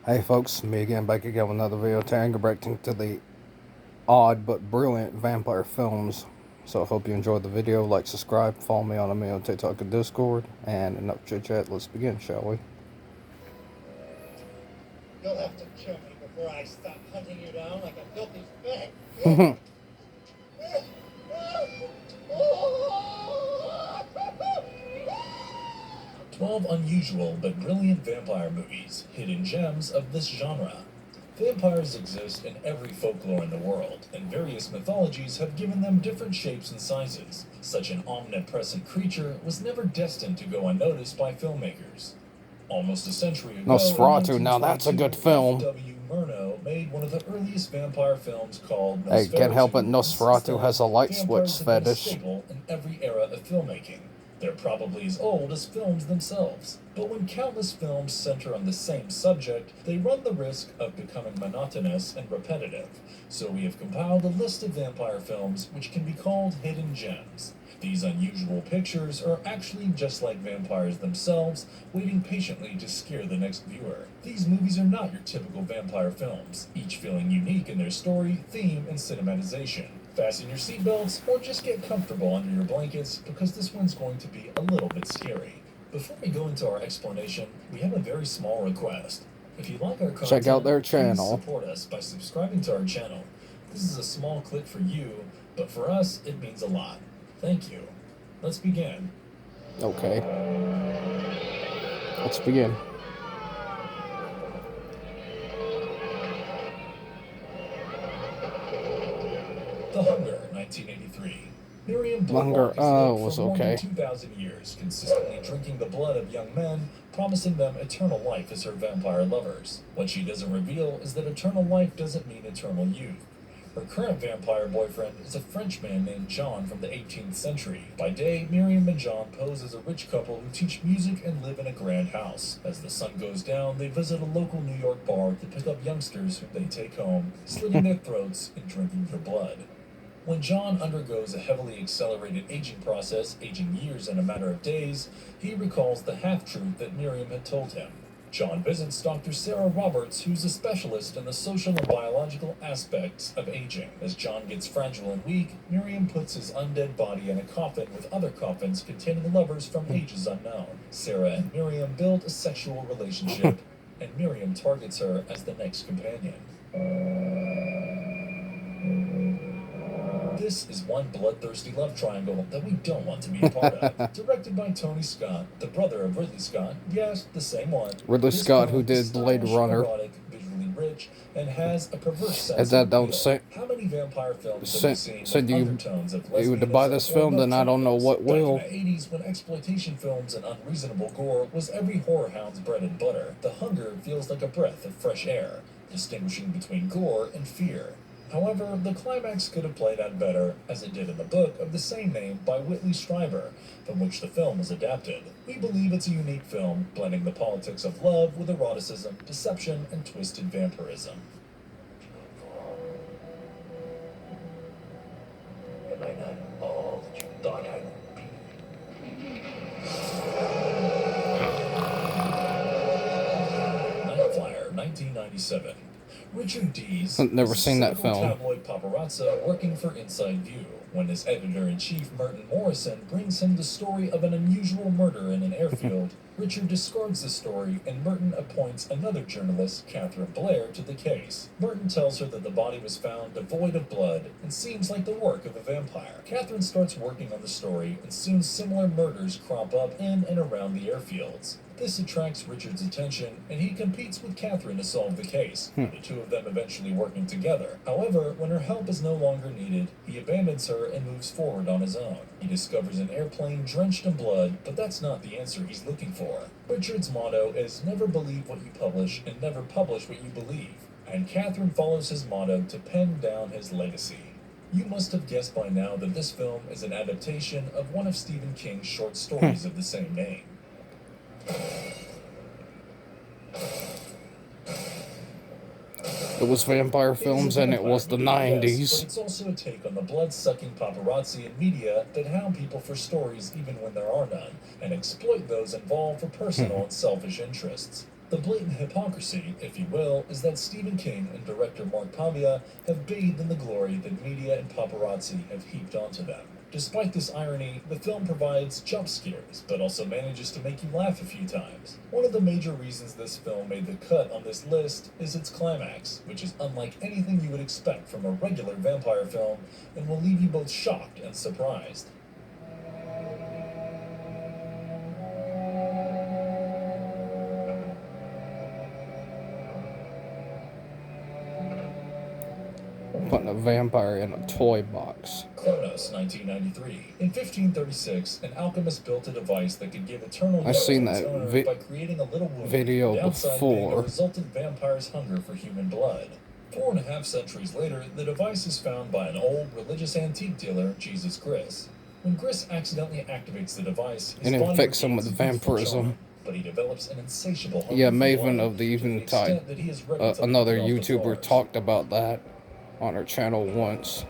Hey folks, me again, back again with another video today, reacting to the odd but brilliant vampire films. So I hope you enjoyed the video. Like, subscribe, follow me on Amino TikTok and Discord, and enough chit chat. Let's begin, shall we? You'll have to kill me before I stop hunting you down like a filthy fag. 12 unusual but brilliant vampire movies, hidden gems of this genre. Vampires exist in every folklore in the world, and various mythologies have given them different shapes and sizes. Such an omnipresent creature was never destined to go unnoticed by filmmakers. Almost a century ago, Nosferatu, now that's a good film. F.W. Murnau made one of the earliest vampire films called Hey, can't help it, Nosferatu Instead, has a light switch vampires have been a fetish. staple in every era of filmmaking. They're probably as old as films themselves. But when countless films center on the same subject, they run the risk of becoming monotonous and repetitive. So we have compiled a list of vampire films which can be called hidden gems. These unusual pictures are actually just like vampires themselves, waiting patiently to scare the next viewer. These movies are not your typical vampire films, each feeling unique in their story, theme, and cinematization. Fasten your seatbelts or just get comfortable under your blankets because this one's going to be a little bit scary. Before we go into our explanation, we have a very small request. If you like our content, Check out their please channel. support us by subscribing to our channel. This is a small click for you, but for us, it means a lot. Thank you. Let's begin. Okay. Let's begin. The Hunger, 1983. Miriam Hunger, Bullock has lived was for more okay. than 2,000 years, consistently drinking the blood of young men, promising them eternal life as her vampire lovers. What she doesn't reveal is that eternal life doesn't mean eternal youth. Her current vampire boyfriend is a Frenchman named John from the 18th century. By day, Miriam and John pose as a rich couple who teach music and live in a grand house. As the sun goes down, they visit a local New York bar to pick up youngsters whom they take home, slitting their throats and drinking their blood. When John undergoes a heavily accelerated aging process, aging years in a matter of days, he recalls the half-truth that Miriam had told him. John visits Dr. Sarah Roberts, who's a specialist in the social and biological aspects of aging. As John gets fragile and weak, Miriam puts his undead body in a coffin with other coffins containing lovers from ages unknown. Sarah and Miriam build a sexual relationship, and Miriam targets her as the next companion. This is one bloodthirsty love triangle that we don't want to be a part of. Directed by Tony Scott, the brother of Ridley Scott. Yes, the same one. Ridley This Scott, film who is did Blade stylish, Runner. erotic, visually rich, and has a perverse sense As that of don't appeal. say- How many vampire films have we seen said with you undertones of would buy this lesbianism or film, then I don't know what will. Back in the 80s, when exploitation films and unreasonable gore was every horror hound's bread and butter, The Hunger feels like a breath of fresh air, distinguishing between gore and fear. However, the climax could have played out better, as it did in the book of the same name by Whitley Strieber, from which the film was adapted. We believe it's a unique film, blending the politics of love with eroticism, deception, and twisted vampirism. Am I not all that you thought I would be? Night Flyer, 1997. Richard Dees Never is a seen that cynical film. tabloid paparazzo working for Inside View when his editor-in-chief, Merton Morrison, brings him the story of an unusual murder in an airfield. Richard discards the story, and Merton appoints another journalist, Catherine Blair, to the case. Merton tells her that the body was found devoid of blood and seems like the work of a vampire. Catherine starts working on the story, and soon similar murders crop up in and around the airfields. This attracts Richard's attention, and he competes with Catherine to solve the case, the two of them eventually working together. However, when her help is no longer needed, he abandons her and moves forward on his own. He discovers an airplane drenched in blood, but that's not the answer he's looking for. Richard's motto is never believe what you publish and never publish what you believe, and Catherine follows his motto to pen down his legacy. You must have guessed by now that this film is an adaptation of one of Stephen King's short stories of the same name. It was vampire films, and it was the 90s. Yes, but it's also a take on the blood-sucking paparazzi and media that hound people for stories even when there are none, and exploit those involved for personal and selfish interests. The blatant hypocrisy, if you will, is that Stephen King and director Mark Pavia have bathed in the glory that media and paparazzi have heaped onto them. Despite this irony, the film provides jump scares, but also manages to make you laugh a few times. One of the major reasons this film made the cut on this list is its climax, which is unlike anything you would expect from a regular vampire film and will leave you both shocked and surprised. Putting a vampire in a toy box. Kronos, 1993. In 1536, an alchemist built a device that could give eternal I've youth seen to its that owner by creating a little wound, video the outside being a before. resultant vampire's hunger for human blood. 4.5 centuries later, the device is found by an old religious antique dealer, Jesus Gris. When Gris accidentally activates the device, his And body infects him with regains youthful vampirism. charm, but he develops an insatiable hunger Yeah, for Maven blood, of the to Evening extent Tide. that he is ready to Another leap off the YouTuber bars. talked about that on her channel once.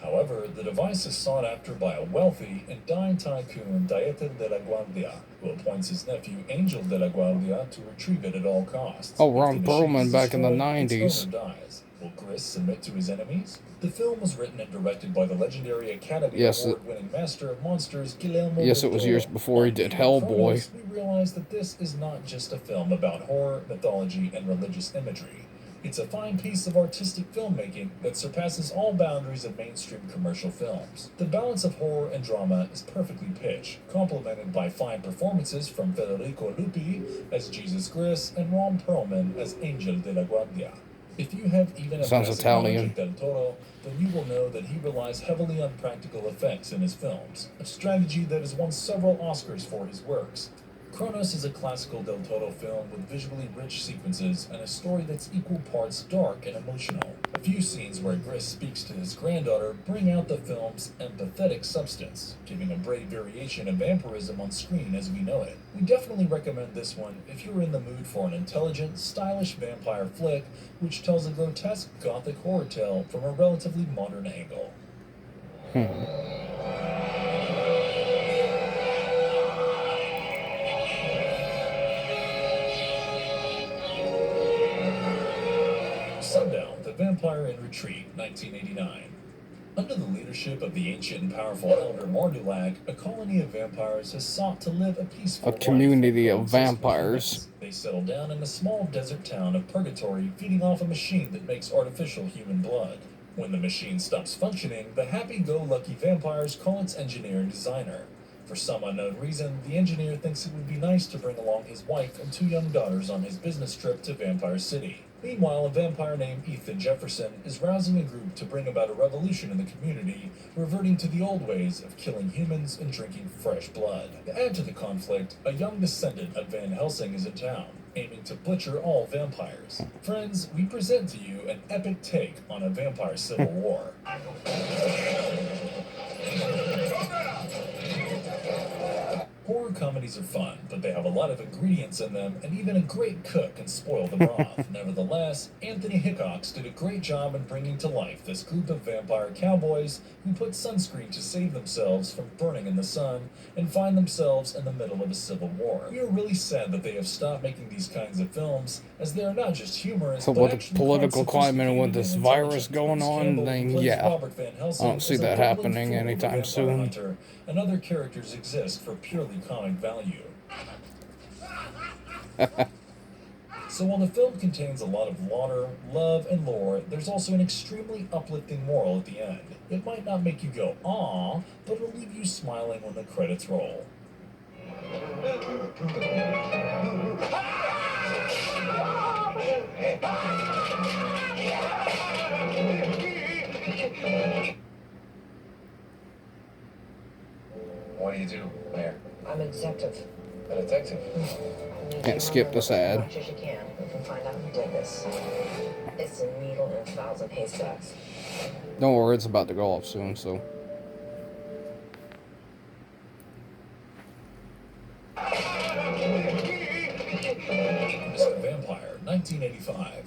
However, the device is sought after by a wealthy and dying tycoon, Dieter de la Guardia, who appoints his nephew, Angel de la Guardia, to retrieve it at all costs. Oh, If the Ron machine Perlman is back in the destroyed, 90s. its owner dies. Will Gris submit to his enemies? The film was written and directed by the legendary Academy Yes, Award-winning master of monsters, Guillermo Yes, del it was Toro. years before he On did viewing Hellboy. Kronos, we realize that this is not just a film about horror, mythology, and religious imagery. It's a fine piece of artistic filmmaking that surpasses all boundaries of mainstream commercial films. The balance of horror and drama is perfectly pitched, complemented by fine performances from Federico Lupi as Jesus Gris and Ron Perlman as Angel de la Guardia. If you have even a Sounds passing Italian. knowledge of Del Toro, then you will know that he relies heavily on practical effects in his films, a strategy that has won several Oscars for his works. Kronos is a classical Del Toro film with visually rich sequences and a story that's equal parts dark and emotional. A few scenes where Gris speaks to his granddaughter bring out the film's empathetic substance, giving a brave variation of vampirism on screen as we know it. We definitely recommend this one if you're in the mood for an intelligent, stylish vampire flick which tells a grotesque gothic horror tale from a relatively modern angle. Sundown, The Vampire in Retreat, 1989. Under the leadership of the ancient and powerful elder Mardulak, a colony of vampires has sought to live a peaceful A life community and of coexist with vampires. humans. They settle down in a small desert town of Purgatory, feeding off a machine that makes artificial human blood. When the machine stops functioning, the happy-go-lucky vampires call its engineer and designer. For some unknown reason, the engineer thinks it would be nice to bring along his wife and 2 young daughters on his business trip to Vampire City. Meanwhile, a vampire named Ethan Jefferson is rousing a group to bring about a revolution in the community, reverting to the old ways of killing humans and drinking fresh blood. To add to the conflict, a young descendant of Van Helsing is in town, aiming to butcher all vampires. Friends, we present to you an epic take on a vampire civil war. Horror comedies are fun, but they have a lot of ingredients in them, and even a great cook can spoil the broth. Nevertheless, Anthony Hickox did a great job in bringing to life this group of vampire cowboys who put sunscreen to save themselves from burning in the sun and find themselves in the middle of a civil war. We are really sad that they have stopped making these kinds of films, as they are not just humorous, So but with the actually political quite climate and with sophisticated this and virus intelligent. going Bruce on, Campbell, who then plays yeah. Robert Van Helsing, I don't see is a that bumbling happening fool of a anytime vampire soon. hunter, and other characters exist for purely comic value. So while the film contains a lot of laughter, love, and lore, there's also an extremely uplifting moral at the end. It might not make you go, "Aww," but it'll leave you smiling when the credits roll. What do you do, Mayor? I'm a detective. A detective? Can't skip this ad. As much as you can. We can find out who did this. It's a needle in 1,000 haystacks. Don't worry, it's about to go off soon, so. Mr. Vampire, 1985.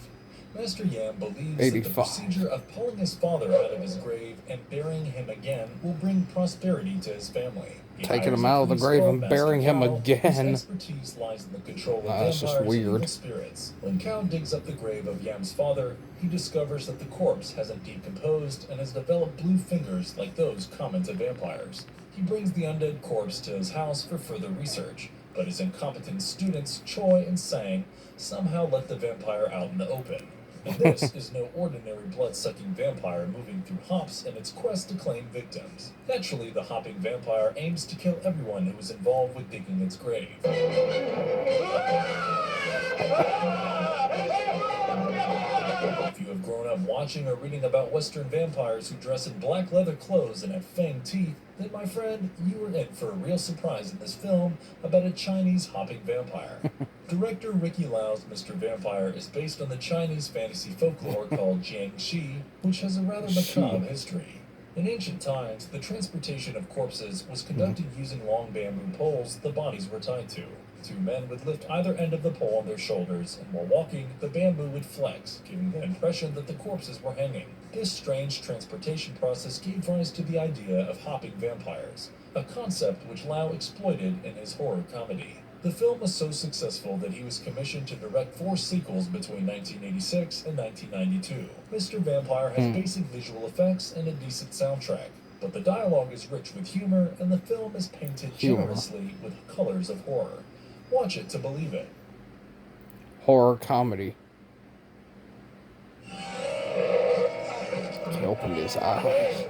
Master Yam believes that the 85. procedure of pulling his father out of his grave and burying him again will bring prosperity to his family. He Taking hires him a out of the priest grave called and Master burying him Cao, again. whose expertise lies in the control of That's just vampires and weird. evil spirits. When Cao digs up the grave of Yam's father, he discovers that the corpse hasn't decomposed and has developed blue fingers like those common to vampires. He brings the undead corpse to his house for further research, but his incompetent students, Choi and Sang, somehow let the vampire out in the open. And this is no ordinary blood-sucking vampire moving through hops in its quest to claim victims. Naturally, the hopping vampire aims to kill everyone who is involved with digging its grave. If you have grown up watching or reading about Western vampires who dress in black leather clothes and have fanged teeth, then my friend, you were in for a real surprise in this film about a Chinese hopping vampire. Director Ricky Lau's Mr. Vampire is based on the Chinese fantasy folklore called Jiangxi, which has a rather macabre history. In ancient times, the transportation of corpses was conducted using long bamboo poles the bodies were tied to. Two men would lift either end of the pole on their shoulders, and while walking, the bamboo would flex, giving the impression that the corpses were hanging. This strange transportation process gave rise to the idea of hopping vampires, a concept which Lau exploited in his horror comedy. The film was so successful that he was commissioned to direct 4 sequels between 1986 and 1992. Mr. Vampire has basic visual effects and a decent soundtrack, but the dialogue is rich with humor, and the film is painted generously with colors of horror. Watch it to believe it. Horror comedy. He opened his eyes.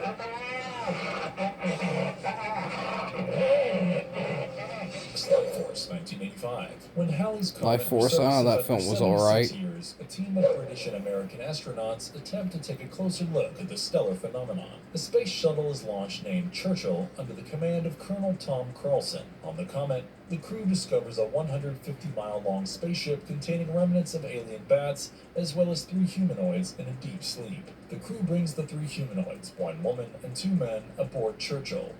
Life Force, 1985. When Halley's Comet Life Force, that film was alright. Years, a team of British and American astronauts attempt to take a closer look at the stellar phenomenon. A space shuttle is launched named Churchill under the command of Colonel Tom Carlson. On the Comet, the crew discovers a 150-mile-long spaceship containing remnants of alien bats, as well as 3 humanoids in a deep sleep. The crew brings the 3 humanoids, 1 woman and 2 men, aboard Churchill.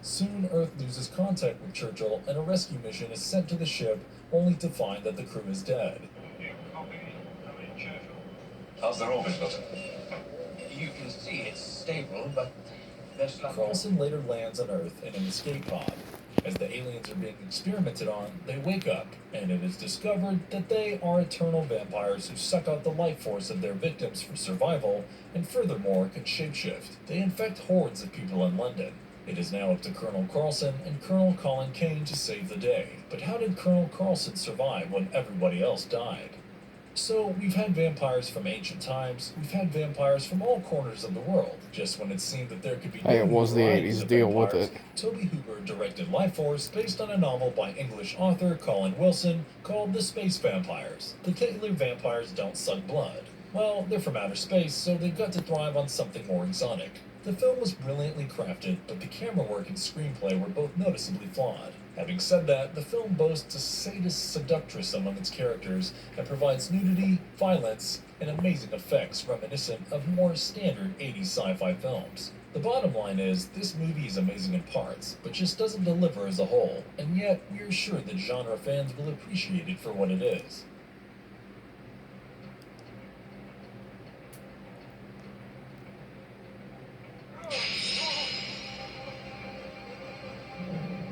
Soon, Earth loses contact with Churchill, and a rescue mission is sent to the ship, only to find that the crew is dead. How's the orbit looking? You can see it's stable, but there's nothing. Carlson later lands on Earth in an escape pod. As the aliens are being experimented on, they wake up, and it is discovered that they are eternal vampires who suck out the life force of their victims for survival, and furthermore can shapeshift. They infect hordes of people in London. It is now up to Colonel Carlson and Colonel Colin Kane to save the day. But how did Colonel Carlson survive when everybody else died? So, we've had vampires from ancient times, we've had vampires from all corners of the world. Just when it seemed that there could be Hey, it no was the varieties 80s, of deal with vampires, it. Toby Hooper directed Life Force based on a novel by English author Colin Wilson called The Space Vampires. The Kettler vampires don't suck blood. Well, they're from outer space, so they've got to thrive on something more exotic. The film was brilliantly crafted, but the camera work and screenplay were both noticeably flawed. Having said that, the film boasts a sadist seductress among its characters and provides nudity, violence, and amazing effects reminiscent of more standard 80s sci-fi films. The bottom line is, this movie is amazing in parts, but just doesn't deliver as a whole, and yet we're sure that genre fans will appreciate it for what it is.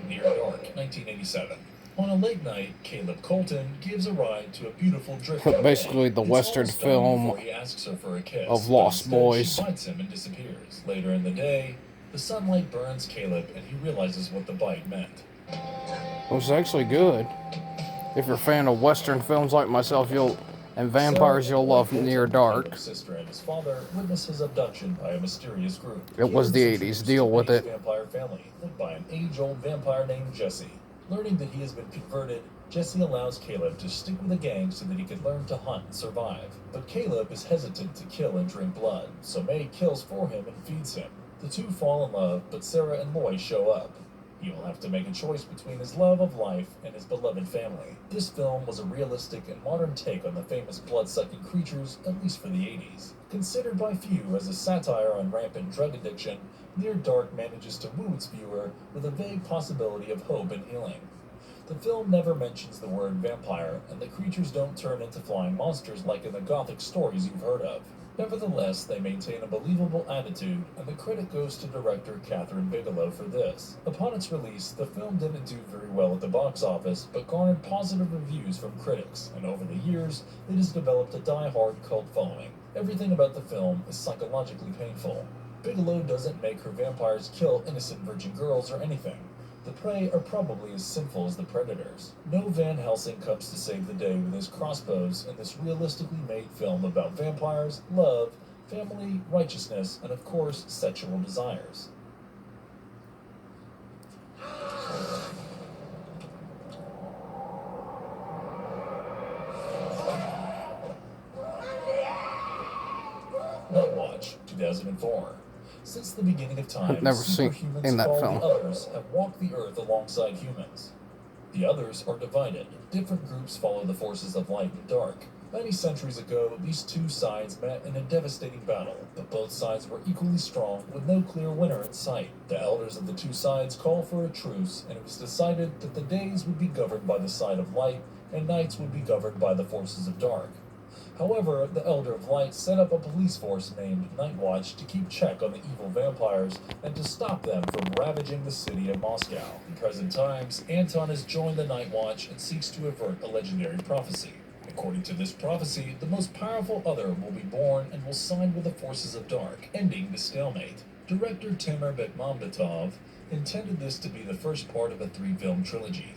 Near Dark, 1987. On a late night, Caleb Colton gives a ride to a beautiful drift. Basically the Western film he asks her for a kiss, of but Lost instead Boys. She bites him and disappears. Later in the day, the sunlight burns Caleb, and he realizes what the bite meant. It was actually good. If you're a fan of Western films like myself, and vampires, you'll love Near Dark. Caleb's sister and his father witness his abduction by a mysterious group. It was the Caleb 80s, is deal with introduced it. to a vampire family led by an age-old vampire named Jesse. Learning that he has been converted, Jesse allows Caleb to stick with the gang so that he can learn to hunt and survive. But Caleb is hesitant to kill and drink blood, so May kills for him and feeds him. The two fall in love, but Sarah and Loy show up. He will have to make a choice between his love of life and his beloved family. This film was a realistic and modern take on the famous blood-sucking creatures, at least for the 80s. Considered by few as a satire on rampant drug addiction, Near Dark manages to woo its viewer with a vague possibility of hope and healing. The film never mentions the word vampire, and the creatures don't turn into flying monsters like in the Gothic stories you've heard of. Nevertheless, they maintain a believable attitude, and the credit goes to director Catherine Bigelow for this. Upon its release, the film didn't do very well at the box office, but garnered positive reviews from critics, and over the years, it has developed a die-hard cult following. Everything about the film is psychologically painful. Bigelow doesn't make her vampires kill innocent virgin girls or anything. The prey are probably as sinful as the predators. No Van Helsing comes to save the day with his crossbows in this realistically made film about vampires, love, family, righteousness, and of course, sexual desires. Night Watch, 2004. Since the beginning of time, I've never seen superhumans in that called film. the Others have walked the earth alongside humans. The Others are divided. Different groups follow the forces of light and dark. Many centuries ago, these two sides met in a devastating battle, but both sides were equally strong with no clear winner in sight. The elders of the two sides called for a truce, and it was decided that the days would be governed by the side of light, and nights would be governed by the forces of dark. However, the Elder of Light set up a police force named Night Watch to keep check on the evil vampires and to stop them from ravaging the city of Moscow. In present times, Anton has joined the Night Watch and seeks to avert a legendary prophecy. According to this prophecy, the most powerful Other will be born and will side with the forces of dark, ending the stalemate. Director Timur Bekmambetov intended this to be the first part of a 3-film trilogy.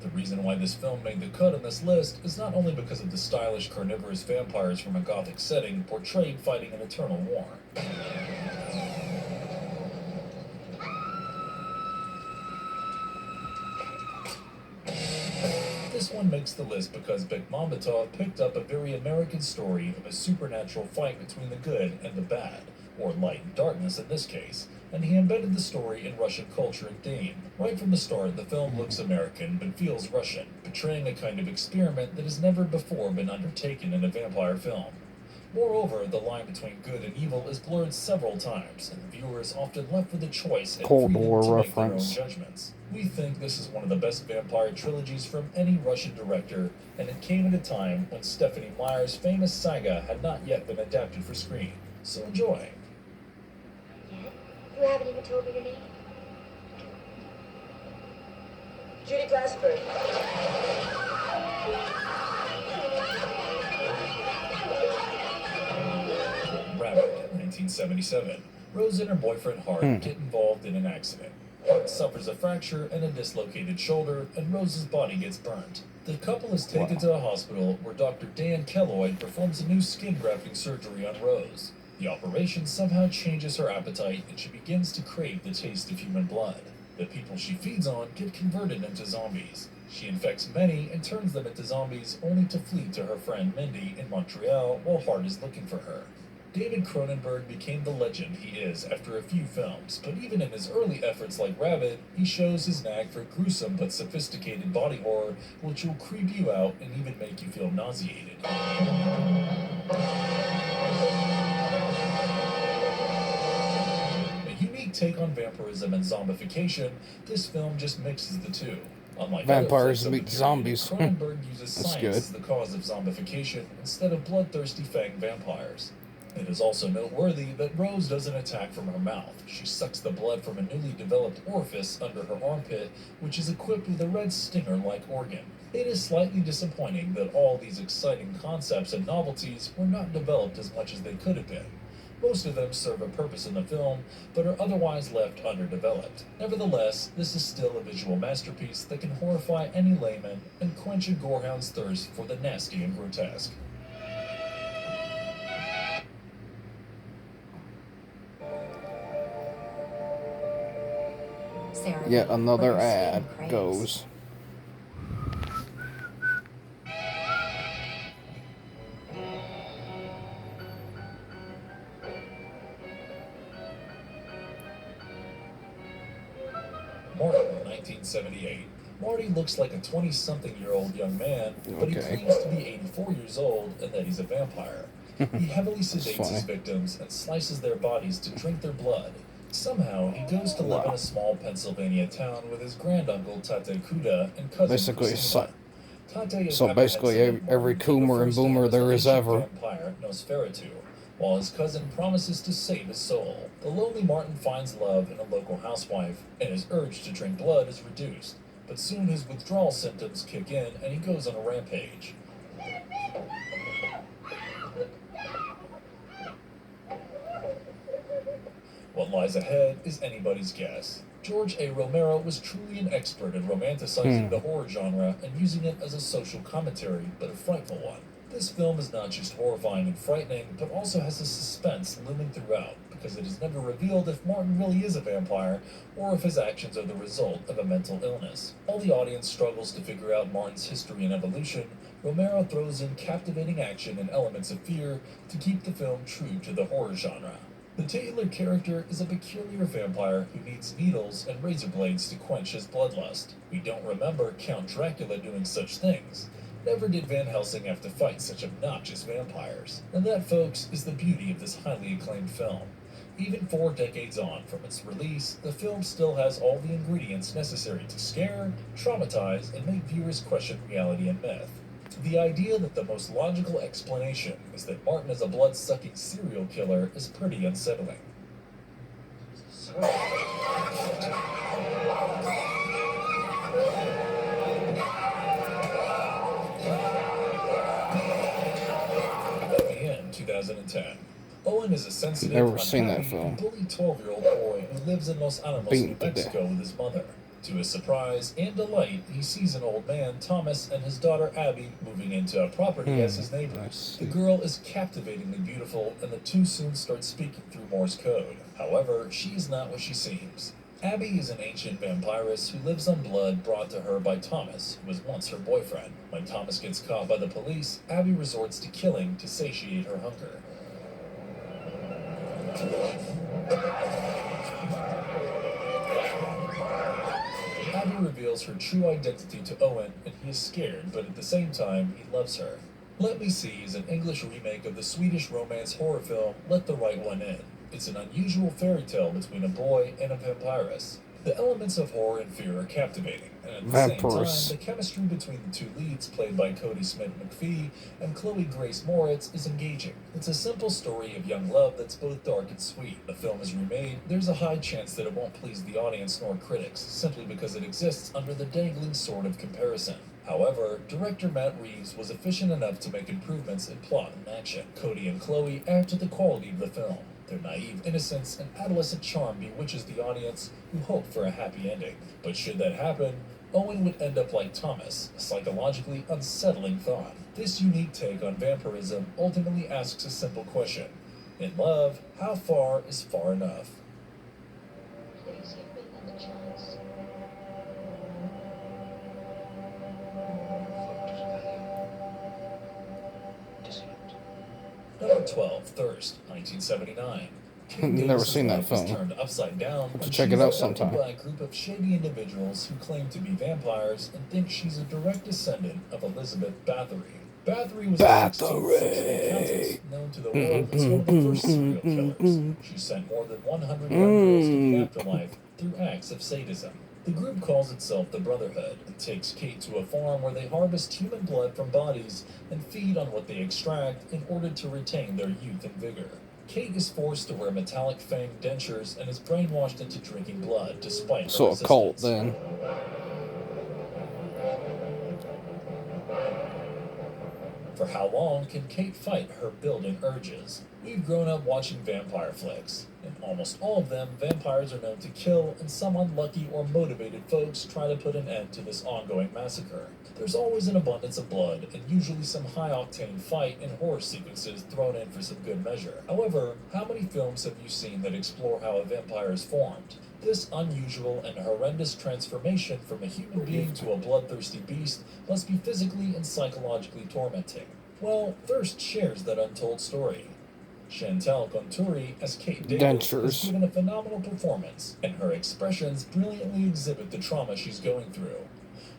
The reason why this film made the cut on this list is not only because of the stylish carnivorous vampires from a Gothic setting portrayed fighting an eternal war. This one makes the list because Bekmambetov picked up a very American story of a supernatural fight between the good and the bad, or light and darkness in this case, and he embedded the story in Russian culture and theme. Right from the start, the film looks American but feels Russian, portraying a kind of experiment that has never before been undertaken in a vampire film. Moreover, the line between good and evil is blurred several times, and the viewer is often left with a choice and Cold freedom War to make their own reference. judgments. We think this is one of the best vampire trilogies from any Russian director, and it came at a time when Stephanie Meyer's famous saga had not yet been adapted for screen. So enjoy. You haven't even told me your name. Judy Glassford. Rabbit, 1977. Rose and her boyfriend Hart get involved in an accident. Hart suffers a fracture and a dislocated shoulder, and Rose's body gets burnt. The couple is taken to a hospital where Dr. Dan Kelloyd performs a new skin grafting surgery on Rose. The operation somehow changes her appetite, and she begins to crave the taste of human blood. The people she feeds on get converted into zombies. She infects many and turns them into zombies, only to flee to her friend Mindy in Montreal while Hart is looking for her. David Cronenberg became the legend he is after a few films, but even in his early efforts like Rabid, he shows his knack for gruesome but sophisticated body horror, which will creep you out and even make you feel nauseated. A unique take on vampirism and zombification, this film just mixes the two. Unlike Vampires other meet flicks of the zombies. period, Cronenberg uses That's science good. as the cause of zombification instead of bloodthirsty fang vampires. It is also noteworthy that Rose doesn't attack from her mouth. She sucks the blood from a newly developed orifice under her armpit, which is equipped with a red stinger-like organ. It is slightly disappointing that all these exciting concepts and novelties were not developed as much as they could have been. Most of them serve a purpose in the film, but are otherwise left underdeveloped. Nevertheless, this is still a visual masterpiece that can horrify any layman and quench a gorehound's thirst for the nasty and grotesque. Sarah, Yet another what your skin ad craves. goes. Marty, 1978. Marty looks like a 20-something-year-old young man, but he Okay. claims to be 84 years old and that he's a vampire. He heavily sedates funny. his victims and slices their bodies to drink their blood. Somehow, he goes to live in Wow. a small Pennsylvania town with his granduncle Tate Kuda and cousin Basically, Kusima. Tate is So basically, apprehensive of every Martin being the Coomer and first to Boomer have there his is ancient ever. vampire Nosferatu, while his cousin promises to save his soul. The lonely Martin finds love in a local housewife, and his urge to drink blood is reduced. But soon his withdrawal symptoms kick in, and he goes on a rampage. What lies ahead is anybody's guess. George A. Romero was truly an expert in romanticizing the horror genre and using it as a social commentary, but a frightful one. This film is not just horrifying and frightening, but also has a suspense looming throughout, because it is never revealed if Martin really is a vampire, or if his actions are the result of a mental illness. While the audience struggles to figure out Martin's history and evolution, Romero throws in captivating action and elements of fear to keep the film true to the horror genre. The Taylor character is a peculiar vampire who needs needles and razor blades to quench his bloodlust. We don't remember Count Dracula doing such things. Never did Van Helsing have to fight such obnoxious vampires. And that, folks, is the beauty of this highly acclaimed film. Even 4 decades on from its release, the film still has all the ingredients necessary to scare, traumatize, and make viewers question reality and myth. The idea that the most logical explanation is that Martin is a blood-sucking serial killer is pretty unsettling. The end, 2010. Owen is a sensitive, Never seen that unhappy, film. and bullied 12-year-old boy who lives in Los Alamos, Beaten New to death. Mexico with his mother. To his surprise and delight, he sees an old man, Thomas, and his daughter Abby moving into a property as his I neighbors. see. The girl is captivatingly beautiful, and the two soon start speaking through Morse code. However, she is not what she seems. Abby is an ancient vampiress who lives on blood brought to her by Thomas, who was once her boyfriend. When Thomas gets caught by the police, Abby resorts to killing to satiate her hunger. Abby reveals her true identity to Owen, and he is scared, but at the same time, he loves her. Let Me See is an English remake of the Swedish romance horror film Let the Right One In. It's an unusual fairy tale between a boy and a vampiress. The elements of horror and fear are captivating, and at the same Vampirous. time, the chemistry between the two leads, played by Cody Smith-McPhee and Chloe Grace Moritz, is engaging. It's a simple story of young love that's both dark and sweet. The film is remade, there's a high chance that it won't please the audience nor critics, simply because it exists under the dangling sword of comparison. However, director Matt Reeves was efficient enough to make improvements in plot and action. Cody and Chloe add to the quality of the film. Their naive innocence and adolescent charm bewitches the audience who hope for a happy ending. But should that happen, Owen would end up like Thomas, a psychologically unsettling thought. This unique take on vampirism ultimately asks a simple question. In love, how far is far enough? Please give me another chance. Number 12, Thirst, 1979. Never seen that film. Turned upside down Have to when check she's it out abducted sometime. by a group of shady individuals who claim to be vampires and think she's a direct descendant of Elizabeth Bathory. Bathory was a 16th century countess known to the world as one of the first serial killers. She sent more than 100 young girls to the afterlife through acts of sadism. The group calls itself the Brotherhood and takes Kate to a farm where they harvest human blood from bodies and feed on what they extract in order to retain their youth and vigor. Kate is forced to wear metallic fanged dentures and is brainwashed into drinking blood despite her So a cult resistance. then. For how long can Kate fight her building urges? We've grown up watching vampire flicks. In almost all of them, vampires are known to kill, and some unlucky or motivated folks try to put an end to this ongoing massacre. There's always an abundance of blood, and usually some high-octane fight and horror sequences thrown in for some good measure. However, how many films have you seen that explore how a vampire is formed? This unusual and horrendous transformation from a human being to a bloodthirsty beast must be physically and psychologically tormenting. Well, Thirst shares that untold story. Chantal Conturi as Kate Davis has Dentures. given a phenomenal performance, and her expressions brilliantly exhibit the trauma she's going through.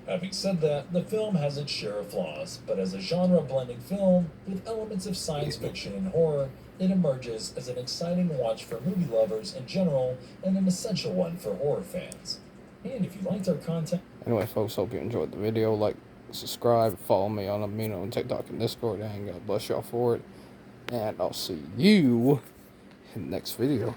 Having said that, the film has its share of flaws, but as a genre-blending film with elements of science fiction and horror, it emerges as an exciting watch for movie lovers in general and an essential one for horror fans. And if you liked our content... Anyway, folks, hope you enjoyed the video. Like, subscribe, follow me on Amino and TikTok and Discord, and God bless y'all for it. And I'll see you in the next video.